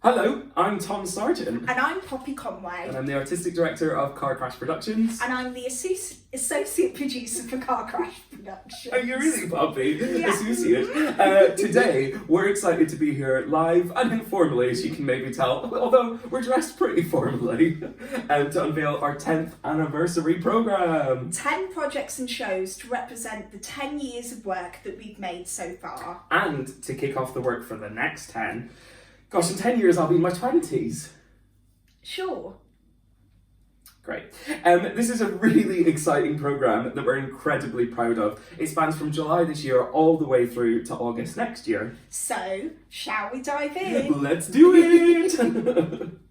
Hello, I'm Tom Sargent, And I'm Poppy Conway. and I'm the Artistic Director of Car Crash Productions. And I'm the associate producer for Car Crash Productions. Are you really, Poppy? Yeah. Associate. Today, we're excited to be here live and informally, as you can maybe tell, although we're dressed pretty formally, to unveil our 10th anniversary programme. 10 projects and shows to represent the 10 years of work that we've made so far. And to kick off the work for the next 10. Gosh, in 10 years, I'll be in my 20s. Sure. Great. This is a really exciting programme that we're incredibly proud of. It spans from July this year all the way through to August next year. So, shall we dive in? Let's do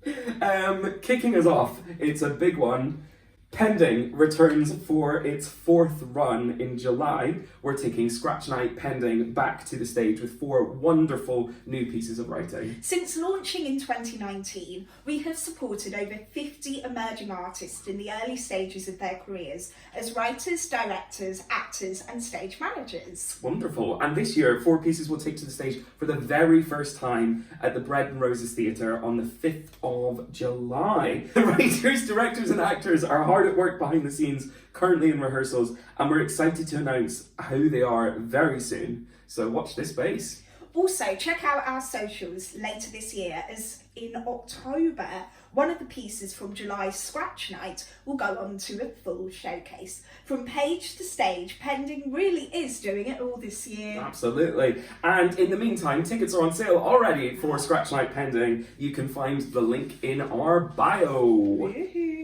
it! Kicking us off, it's a big one. Pending returns for its fourth run in July. We're taking Scratch Night Pending back to the stage with 4 wonderful new pieces of writing. Since launching in 2019, we have supported over 50 emerging artists in the early stages of their careers as writers, directors, actors, and stage managers. Wonderful. And this year, 4 pieces will take to the stage for the very first time at the Bread and Roses Theatre on the 5th of July. The writers, directors, and actors are hard at work behind the scenes, currently in rehearsals, and we're excited to announce how they are very soon. So watch this space. Also, check out our socials later this year, as in October, one of the pieces from July's Scratch Night will go on to a full showcase. From page to stage, Pending really is doing it all this year. Absolutely. And in the meantime, tickets are on sale already for Scratch Night Pending. You can find the link in our bio. Woohoo!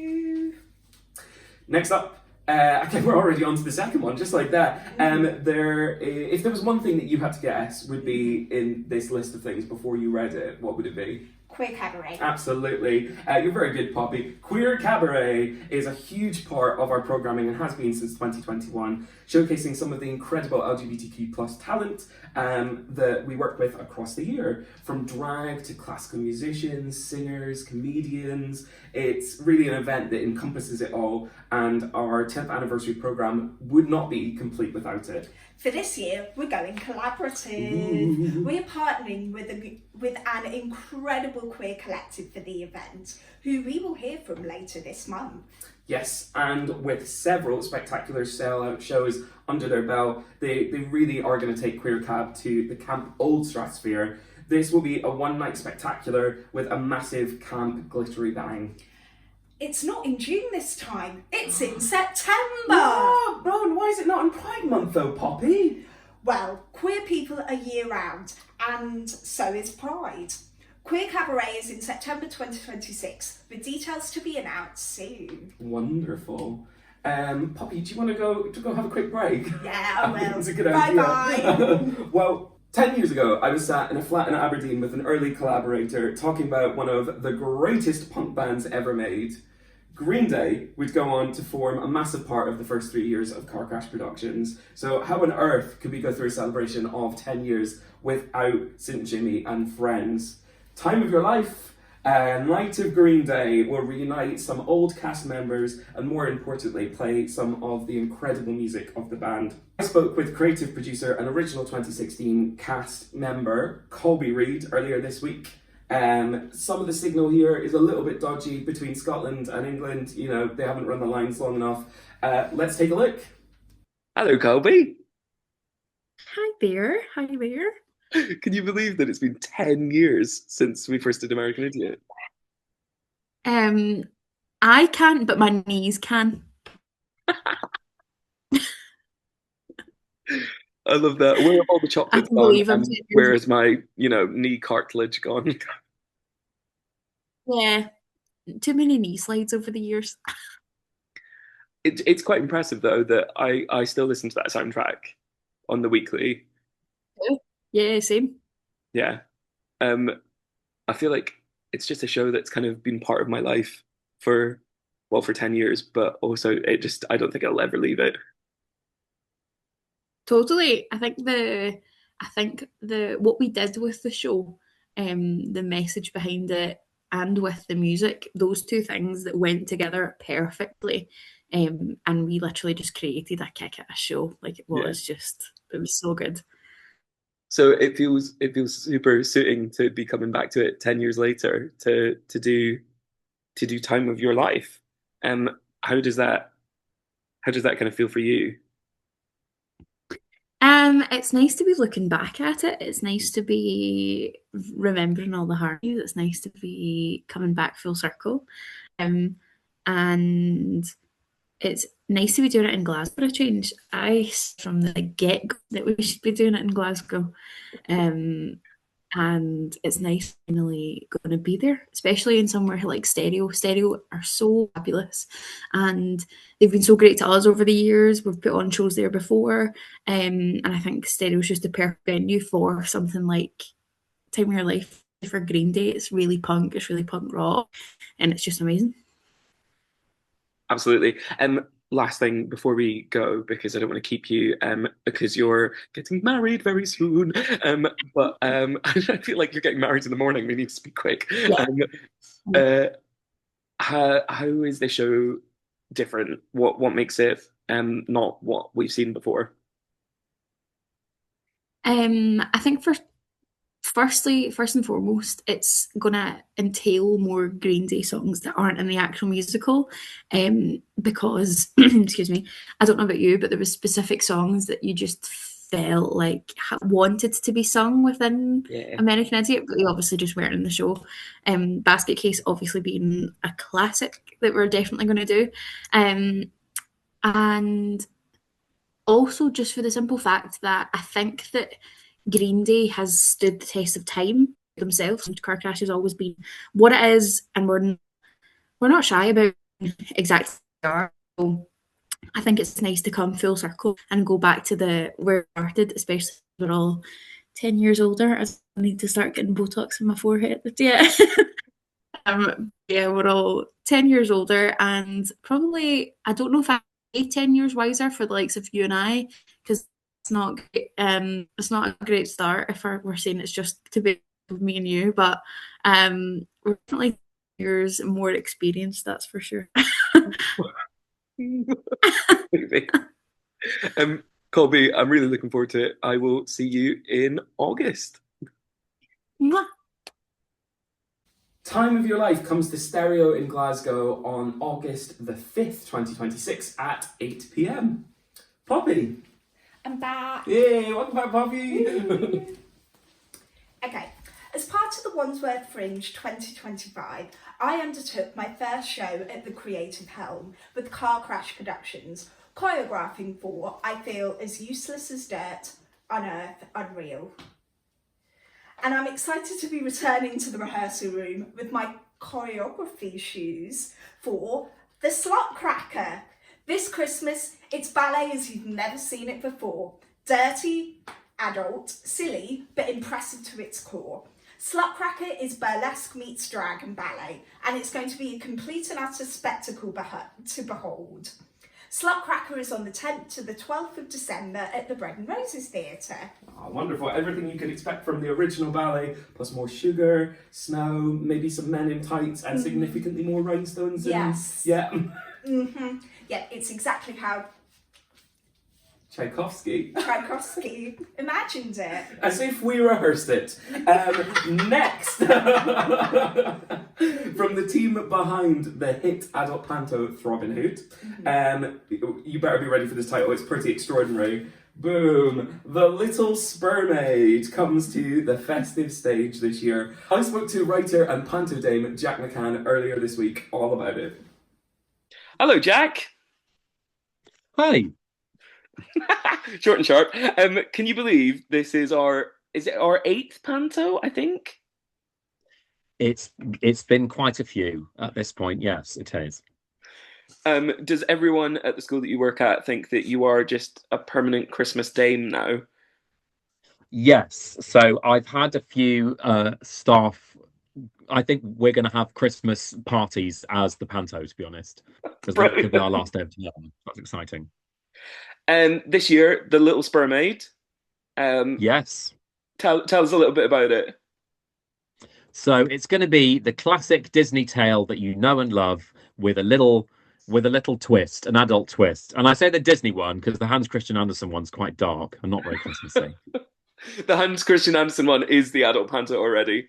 Next up, I think we're already on to the second one, just like that. If there was one thing that you had to guess would be in this list of things before you read it, what would it be? Queer Cabaret. Absolutely. You're very good, Poppy. Queer Cabaret is a huge part of our programming and has been since 2021, showcasing some of the incredible LGBTQ plus talent that we work with across the year, from drag to classical musicians, singers, comedians. It's really an event that encompasses it all, and our 10th anniversary program would not be complete without it. For this year, we're going collaborative. Ooh. We're partnering with an incredible queer collective for the event, who we will hear from later this month. Yes, and with several spectacular sellout shows under their belt, they really are going to take Queer Cab to the Camp Old Stratosphere. This will be a one-night spectacular with a massive camp glittery bang. It's not in June this time, it's in September! Oh, and why is it not in Pride Month though, Poppy? Well, queer people are year-round, and so is Pride. Queer Cabaret is in September 2026, with details to be announced soon. Wonderful. Poppy, do you want to go have a quick break? Yeah, I will. It's a good idea. Bye-bye. Well, 10 years ago, I was sat in a flat in Aberdeen with an early collaborator talking about one of the greatest punk bands ever made. Green Day would go on to form a massive part of the first 3 years of Car Crash Productions. So how on earth could we go through a celebration of 10 years without St. Jimmy and Friends? Time of Your Life, Night of Green Day will reunite some old cast members and, more importantly, play some of the incredible music of the band. I spoke with creative producer and original 2016 cast member Colby Reid earlier this week. Some of the signal here is a little bit dodgy between Scotland and England. You know, they haven't run the lines long enough. Let's take a look. Hello, Colby. Hi there. Hi there. Can you believe that it's been 10 years since we first did American Idiot? I can't, but my knees can. I love that. Where have all the I chocolates can gone? believe I'm And 10 years. where is my, knee cartilage gone? Yeah, too many knee slides over the years. It's quite impressive though that I still listen to that soundtrack on the weekly. Yeah, same. Yeah. I feel like it's just a show that's kind of been part of my life for 10 years, but also I don't think I'll ever leave it. Totally. I think the what we did with the show, the message behind it and with the music, those two things that went together perfectly. And we literally just created a kick-ass show. Like it Yeah. was just, it was so good. So it feels super suiting to be coming back to it 10 years later to do time of your life. How does that kind of feel for you? It's nice to be looking back at it. It's nice to be remembering all the harmonies. It's nice to be coming back full circle. Um, and it's nice to be doing it in Glasgow for a change. I said from the get go that we should be doing it in Glasgow. Um, and it's nice finally going to be there, especially in somewhere like Stereo. Stereo are so fabulous, and they've been so great to us over the years. We've put on shows there before, and I think Stereo is just the perfect venue for something like Time of Your Life for Green Day. It's really punk, it's really punk rock, and it's just amazing. Absolutely. Last thing before we go, because I don't want to keep you, because you're getting married very soon. I feel like you're getting married in the morning. We need to speak quick. Yeah. Uh, how is the show different? What makes it not what we've seen before? I think first and foremost, it's gonna entail more Green Day songs that aren't in the actual musical, because excuse me, I don't know about you, but there was specific songs that you just felt like wanted to be sung within Yeah. American Idiot, but they obviously just weren't in the show. Basket Case obviously being a classic that we're definitely going to do, and also just for the simple fact that I think that Green Day has stood the test of time themselves. Car Crash has always been what it is, and we're not shy about exactly what they are. So I think it's nice to come full circle and go back to the where it started, especially we're all 10 years older. As I need to start getting Botox in my forehead. Yeah. Yeah, we're all 10 years older, and probably, I don't know if I'm 10 years wiser for the likes of you and I, because it's not great, it's not a great start if we're saying it's just to be with me and you, but we're definitely years more experienced, that's for sure. Colby, I'm really looking forward to it. I will see you in August. Mwah. Time of Your Life comes to Stereo in Glasgow on August the 5th, 2026 at 8 p.m. Poppy! I'm back. Yay, welcome back, Poppy! Okay, as part of the Wandsworth Fringe 2025, I undertook my first show at the creative helm with Car Crash Productions, choreographing for I Feel As Useless as Dirt, Unearth, Unreal. And I'm excited to be returning to the rehearsal room with my choreography shoes for The Slot Cracker. This Christmas, it's ballet as you've never seen it before. Dirty, adult, silly, but impressive to its core. Slutcracker is burlesque meets drag and ballet, and it's going to be a complete and utter spectacle to behold. Slutcracker is on the 10th to the 12th of December at the Bread and Roses Theatre. Oh, wonderful. Everything you could expect from the original ballet, plus more sugar, snow, maybe some men in tights, and significantly more rhinestones. Yes. Yeah. Yeah, it's exactly how Tchaikovsky imagined it. As if we rehearsed it. Next, from the team behind the hit adult panto Throbbing Hood. You better be ready for this title, it's pretty extraordinary. Boom! The Little Spermaid comes to the festive stage this year. I spoke to writer and panto dame Jack McCann earlier this week all about it. Hello, Jack. Hi. Short and sharp. Can you believe this is our eighth panto, I think? It's been quite a few at this point. Yes, it is. Does everyone at the school that you work at think that you are just a permanent Christmas dame now? Yes. So I've had a few staff. I think we're going to have Christmas parties as the panto, to be honest, because that could be our last day of term. That's exciting. This year, The Little Spermaid. Yes. Tell us a little bit about it. So it's going to be the classic Disney tale that you know and love with a little twist, an adult twist. And I say the Disney one because the Hans Christian Andersen one's quite dark and not very Christmassy. The Hans Christian Andersen one is the adult panto already.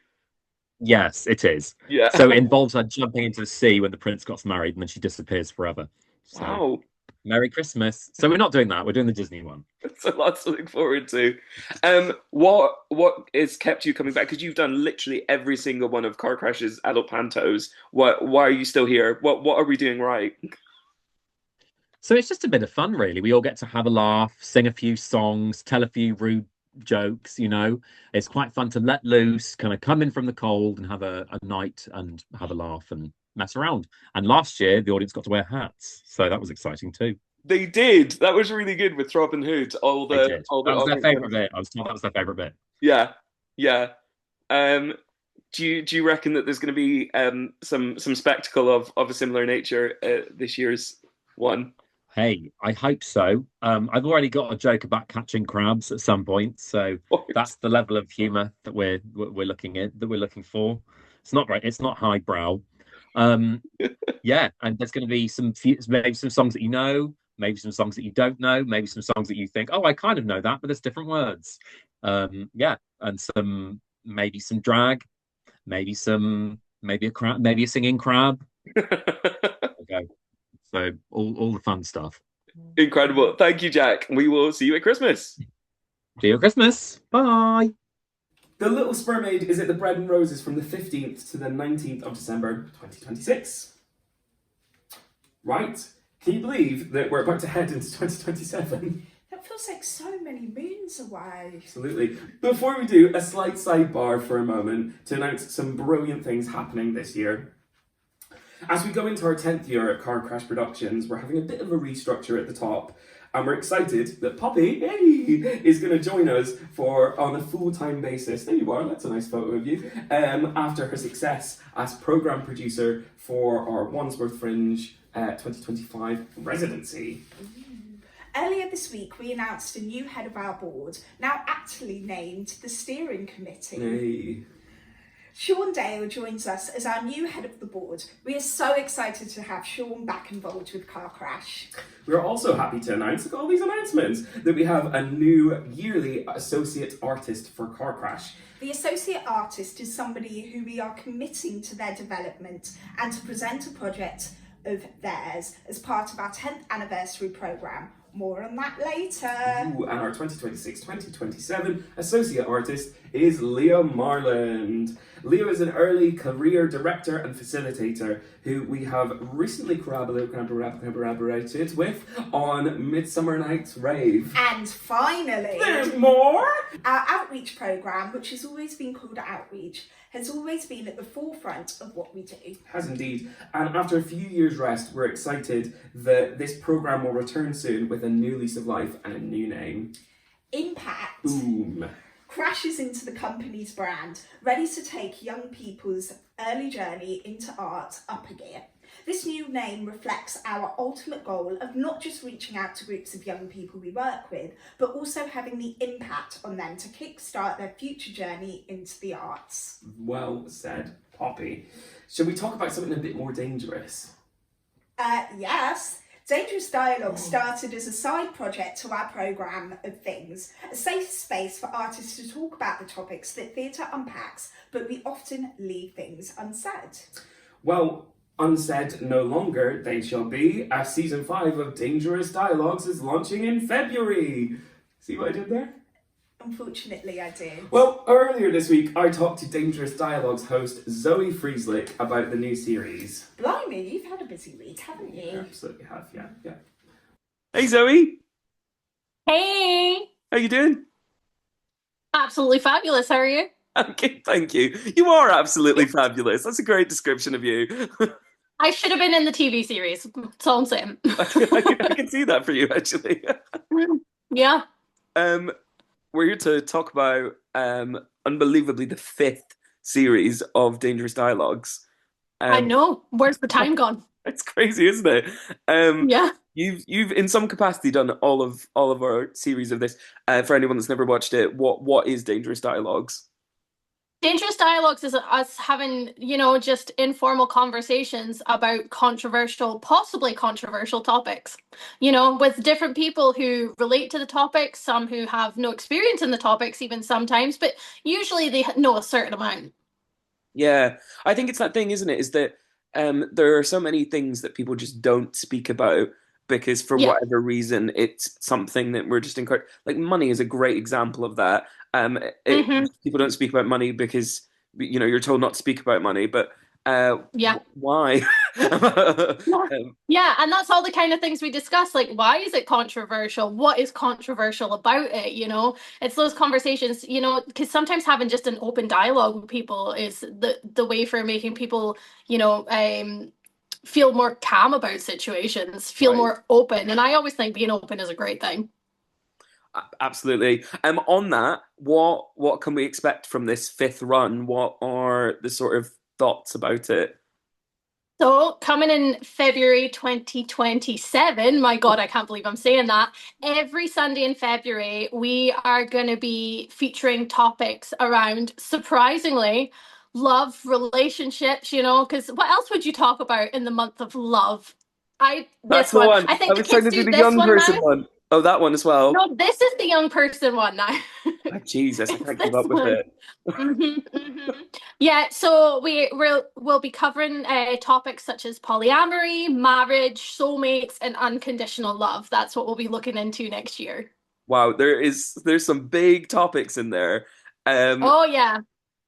Yes, it is. Yeah. So it involves her jumping into the sea when the prince gets married, and then she disappears forever. So Wow. Merry Christmas. So we're not doing that. We're doing the Disney one. So lots to look forward to. What has kept you coming back? Because you've done literally every single one of Car Crash's adult pantos. Why are you still here? What are we doing right? So it's just a bit of fun, really. We all get to have a laugh, sing a few songs, tell a few rude jokes, you know. It's quite fun to let loose, kind of come in from the cold and have a night and have a laugh and mess around. And last year, the audience got to wear hats. So that was exciting too. They did. That was really good with Robin Hood. They did. That was their favorite bit. I was told that was their favorite bit. Yeah, yeah. Do you reckon that there's going to be some spectacle of a similar nature this year's one? Hey, I hope so. I've already got a joke about catching crabs at some point, so that's the level of humour that we're looking for. It's not great. It's not highbrow. Yeah, and there's going to be maybe some songs that you know, maybe some songs that you don't know, maybe some songs that you think, oh, I kind of know that, but there's different words. Yeah, and maybe some drag, maybe a crab, maybe a singing crab. Okay. So all the fun stuff. Incredible. Thank you, Jack. We will see you at Christmas. See you at Christmas. Bye. The Little Spermaid is at the Bread and Roses from the 15th to the 19th of December 2026. Right. Can you believe that we're about to head into 2027? That feels like so many moons away. Absolutely. Before we do, a slight sidebar for a moment to announce some brilliant things happening this year. As we go into our 10th year at Car Crash Productions, we're having a bit of a restructure at the top, and we're excited that Poppy, is going to join us on a full-time basis. There you are, that's a nice photo of you. After her success as programme producer for our Wandsworth Fringe 2025 residency. Earlier this week, we announced a new head of our board, now aptly named the Steering Committee. Hey. Sean Dale joins us as our new head of the board. We are so excited to have Sean back involved with Car Crash. We're also happy to announce all these announcements that we have a new yearly associate artist for Car Crash. The associate artist is somebody who we are committing to their development and to present a project of theirs as part of our 10th anniversary programme. More on that later. Ooh, and our 2026-2027 associate artist is Leo Marland. Leo is an early career director and facilitator who we have recently collaborated with on Midsummer Night's Rave. And finally, there's more! Our outreach programme, which has always been called Outreach, has always been at the forefront of what we do. Has indeed. And after a few years' rest, we're excited that this programme will return soon with a new lease of life and a new name. Impact. Boom. Crashes into the company's brand, ready to take young people's early journey into art up a gear. This new name reflects our ultimate goal of not just reaching out to groups of young people we work with, but also having the impact on them to kickstart their future journey into the arts. Well said, Poppy. Shall we talk about something a bit more dangerous? Yes. Dangerous Dialogue started as a side project to our programme of things, a safe space for artists to talk about the topics that theatre unpacks, but we often leave things unsaid. Well, unsaid no longer they shall be, as season 5 of Dangerous Dialogues is launching in February. See what I did there? Unfortunately, I did. Well, earlier this week, I talked to Dangerous Dialogues host Zoe Frieslich about the new series. Blimey, you've had a busy week, haven't you? I absolutely have, yeah. Hey, Zoe. Hey, How you doing? absolutely fabulous. How are you? Okay, thank you. You are absolutely fabulous. That's a great description of you. I should have been in the TV series. That's all I'm saying. I can see that for you, actually. Yeah. We're here to talk about unbelievably the 5th series of Dangerous Dialogues. I know. Where's the time gone? It's crazy, isn't it? Yeah. You've in some capacity done all of our series of this. For anyone that's never watched it, what is Dangerous Dialogues? Dangerous Dialogues is us having, just informal conversations about possibly controversial topics, with different people who relate to the topics, some who have no experience in the topics, even sometimes, but usually they know a certain amount. Yeah, I think it's that thing, isn't it? Is that there are so many things that people just don't speak about because for Yeah. whatever reason it's something that we're just encouraged. Like money is a great example of that. Hmm. People don't speak about money because you're told not to speak about money, but Yeah. why? Yeah. Yeah, and that's all the kind of things we discuss. Like, why is it controversial? What is controversial about it? It's those conversations. Because sometimes having just an open dialogue with people is the way for making people, feel more calm about situations, feel Right. more open. And I always think being open is a great thing. Absolutely. On that, what can we expect from this fifth run? What are the sort of thoughts about it? So, coming in February 2027, my God, I can't believe I'm saying that. Every Sunday in February, we are going to be featuring topics around, surprisingly, love, relationships, because what else would you talk about in the month of love? That's This the one. one. I I think the was trying kids to do do the this young one person now. one. Oh, that one as well. No, this is the young person one now. Oh, Jesus, I It's can't keep this up with one. it. Yeah, so we'll be covering topics such as polyamory, marriage, soulmates, and unconditional love. That's what we'll be looking into next year. Wow, there's some big topics in there. Um, Oh yeah.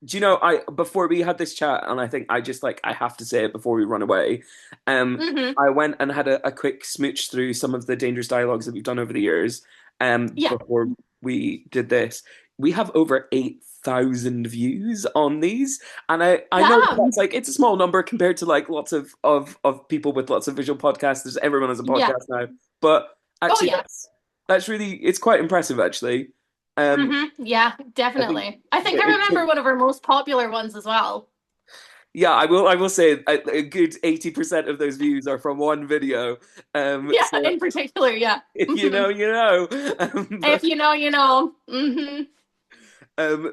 do you know, I before we had this chat, and I think I just like I have to say it before we run away. Mm-hmm. I went and had a quick smooch through some of the dangerous dialogues that we've done over the years. Yeah. Before we did this, we have over 8,000 views on these, and I know Damn. that's like it's a small number compared to like lots of people with lots of visual podcasts. There's everyone has a Yeah. podcast now, but Oh actually yeah. that's really it's quite impressive actually. Um, Mm-hmm. Yeah, I think definitely. I think I it remember one of our most popular ones as well. Yeah, I will say a good 80% of those views are from one video. Yeah, So in particular, yeah. if you Mm-hmm. know, you know. If you know, you know. Mm-hmm. Um,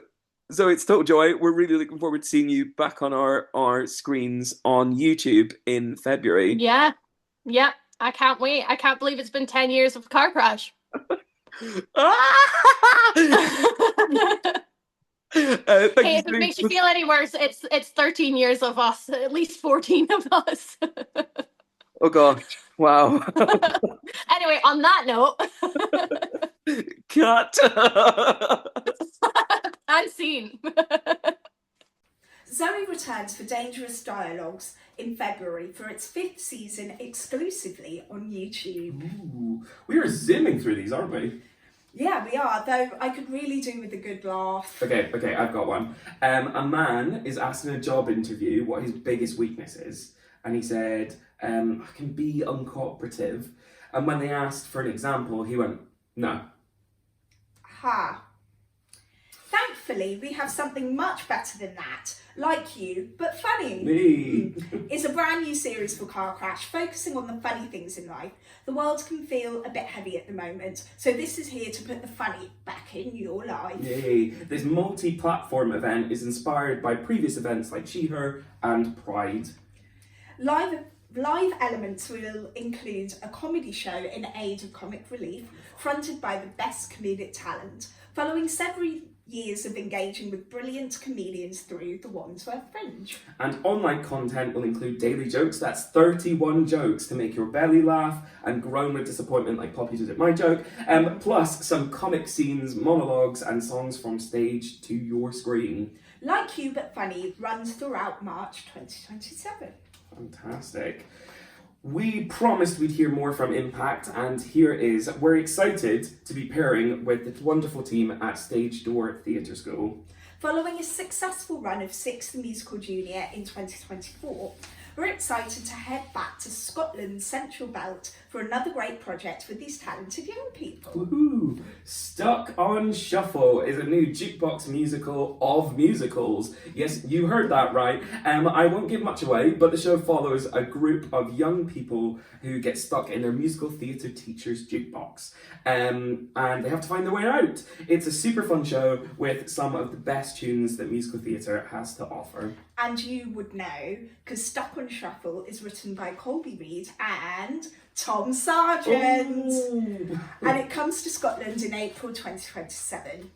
so it's total joy. We're really looking forward to seeing you back on our screens on YouTube in February. Yeah. Yeah. I can't wait. I can't believe it's been 10 years of car crash. Thank Hey, you if it makes you feel so any worse, it's 13 years of us, at least 14 of us. Oh gosh! Wow. Anyway, on that note, Cut. unseen. Zoe returns for Dangerous Dialogues in February for its 5th season exclusively on YouTube. Ooh, we are zooming through these, aren't we? Yeah, we are, though I could really do with a good laugh. Okay, I've got one. A man is asked in a job interview what his biggest weakness is, and he said, I can be uncooperative. And when they asked for an example, he went, no. Ha. Thankfully, we have something much better than that. Like You, but funny. Me. It's a brand new series for Car Crash, focusing on the funny things in life. The world can feel a bit heavy at the moment, so this is here to put the funny back in your life. Yay. This multi-platform event is inspired by previous events like She, Her and Pride. Live elements will include a comedy show in aid of comic relief, fronted by the best comedic talent, following several years of engaging with brilliant comedians through the Wandsworth Fringe. And online content will include daily jokes, that's 31 jokes to make your belly laugh and groan with disappointment like Poppy did at my joke, plus some comic scenes, monologues and songs from stage to your screen. Like You But Funny runs throughout March 2027. Fantastic. We promised we'd hear more from Impact, and here it is. We're excited to be pairing with the wonderful team at Stage Door Theatre School. Following a successful run of 6 The Musical Junior in 2024, we're excited to head back to Scotland's Central Belt for another great project with these talented young people. Woohoo! Stuck on Shuffle is a new jukebox musical of musicals. Yes, you heard that right. I won't give much away, but the show follows a group of young people who get stuck in their musical theatre teacher's jukebox. And they have to find their way out. It's a super fun show with some of the best tunes that musical theatre has to offer. And you would know, because Stuck on Shuffle is written by Colby Reid and Tom Sargent. Ooh. And it comes to Scotland in April 2027.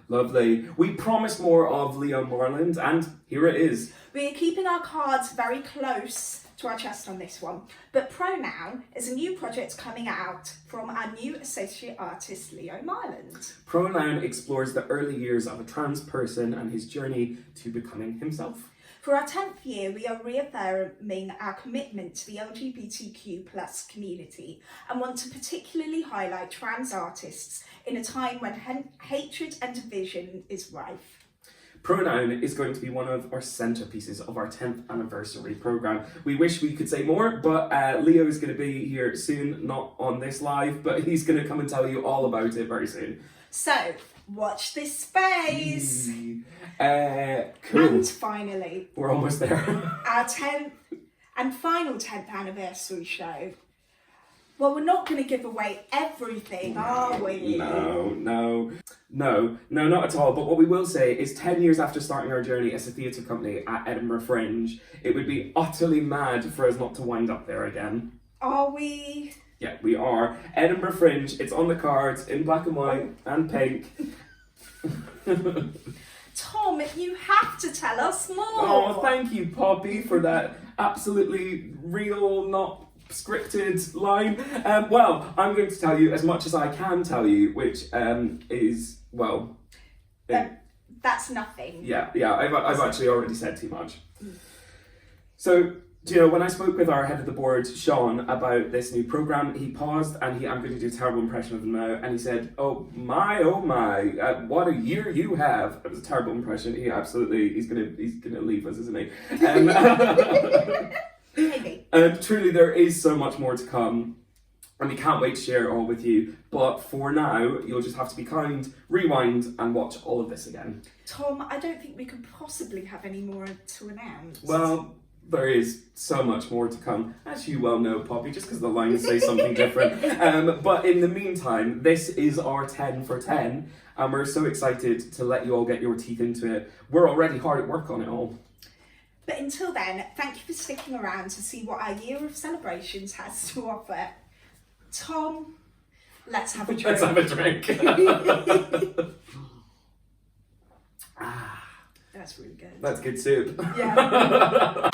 Lovely. We promised more of Leo Marland, and here it is. We're keeping our cards very close to our chest on this one, but Pronoun is a new project coming out from our new associate artist Leo Marland. Pronoun explores the early years of a trans person and his journey to becoming himself. For our 10th year, we are reaffirming our commitment to the LGBTQ plus community and want to particularly highlight trans artists in a time when hatred and division is rife. Pronoun is going to be one of our centerpieces of our 10th anniversary programme. We wish we could say more, but Leo is going to be here soon, not on this live, but he's going to come and tell you all about it very soon. So, watch this space! Cool. And finally, We're almost there. our 10th and final 10th anniversary show. Well, we're not going to give away everything, are we? No, not at all. But what we will say is 10 years after starting our journey as a theatre company at Edinburgh Fringe, it would be utterly mad for us not to wind up there again. Are we? Yeah, we are. Edinburgh Fringe, it's on the cards in black and white and pink. Tom, you have to tell us more. Oh, thank you, Poppy, for that absolutely real, not scripted line. Well, I'm going to tell you as much as I can tell you, which is, well... That's nothing. Yeah, I've actually already said too much. So, do you know, when I spoke with our head of the board, Sean, about this new programme, he paused and I'm going to do a terrible impression of him now, and he said, oh my, what a year you have. It was a terrible impression. He's gonna leave us, isn't he? Maybe. Truly, there is so much more to come, and we can't wait to share it all with you. But for now, you'll just have to be kind, rewind, and watch all of this again. Tom, I don't think we could possibly have any more to announce. Well, there is so much more to come, as you well know, Poppy, just because the lines say something different. But in the meantime, this is our 10 for 10, and we're so excited to let you all get your teeth into it. We're already hard at work on it all. But until then, thank you for sticking around to see what our year of celebrations has to offer. Tom, let's have a drink. Let's have a drink. That's really good. That's good soup. Yeah.